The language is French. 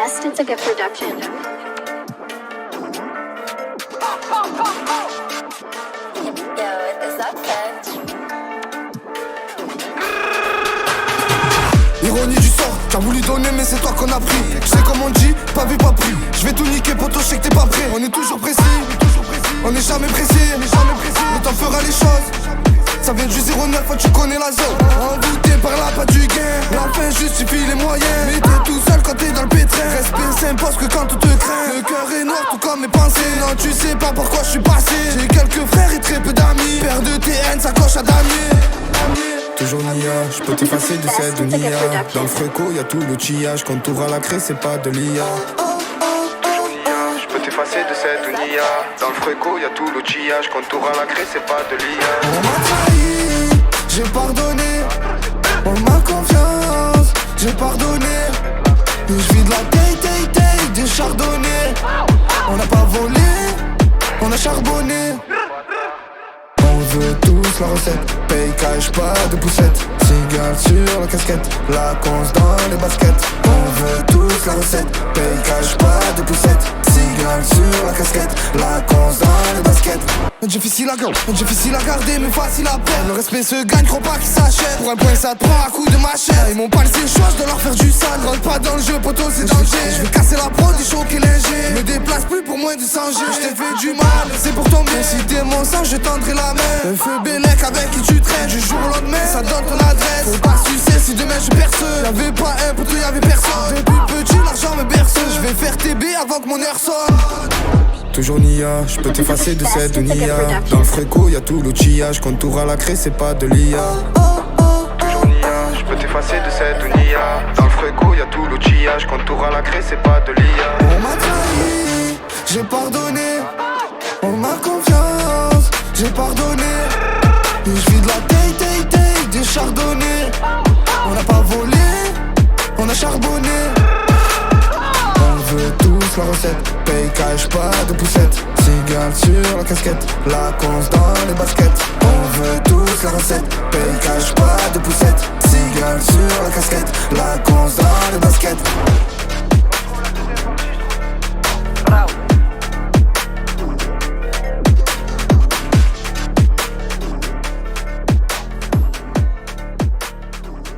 best, it's a good production. Yo, is that French? Ironie du sort, t'as voulu donner mais c'est toi qu'on a pris. Je sais comme on dit, pas vu pas pris. Je vais tout niquer poto, je sais que t'es pas prêt. On est toujours précis, on est jamais pressé. Le temps fera les choses. Ça vient du 09, tu connais la zone. Envoûté par la pas du gain. La fin justifie les moyens. Mais t'es tout seul quand t'es dans le pétrin. Respect s'impose que quand on te craint. Le cœur est noir tout comme mes pensées. Non tu sais pas pourquoi je suis passé. J'ai quelques frères et très peu d'amis. Père de TN, ça coche à damier. Toujours Nia, je peux t'effacer de cette Nia. Dans le fréco y'a tout l'outillage. Quand t'ouvres à la craie c'est pas de l'IA. Je peux t'effacer de cette Nia. Dans le fréco y'a tout l'outillage. Quand t'ouvres à la craie c'est pas de l'IA. On m'a trahi, j'ai pardonné. On m'a confiance, j'ai pardonné. Je vis de la taille, des chardonnays. On n'a pas volé, on a charbonné. On veut tous la recette, paye cash, pas de poussette. Cigale sur la casquette, la conce dans les baskets. On veut tous la recette, paye cash, pas de poussette. Cigale sur la casquette, la conce dans les baskets. Difficile à garder mais facile à perdre. Le respect se gagne, crois pas qu'il s'achète. Pour un point ça te prend à coup de machette. Ils m'ont pas laissé le choix, je dois leur faire du sale. Rentre pas dans le jeu, poto c'est danger. Je vais casser la prod, du choquer l'ingé. Me déplace plus pour moins de 100 G. Je t'ai fait du mal, c'est pour tomber. Si t'es mon sang, je tendrai la main. Un feu Bélec avec qui tu traînes. Du jour au lendemain, ça donne ton adresse. Faut pas sucer si demain je perce. Y'avait pas un poto, y'avait personne. Depuis petit, l'argent me berce. Je vais faire TB avant que mon heure sonne. Toujours Nia, je peux t'effacer de cette Nia. Dans le fréco y'a tout l'outillage. Quand t'ouvres à la craie c'est pas de l'IA. Toujours Nia, je peux t'effacer de cette Nia. Dans le fréco y'a tout l'outillage. Quand t'ouvres à la craie c'est pas de l'IA. On m'a trahi, j'ai pardonné. On m'a confiance, j'ai pardonné. Je vis de la taille, des chardonnays. On n'a pas volé, on a charbonné. On veut tous la recette, paye cash, pas de poussette. Cigale sur la casquette, la conce dans les baskets. On veut tous la recette, paye cash, pas de poussette. Cigale sur la casquette, la conce dans les baskets.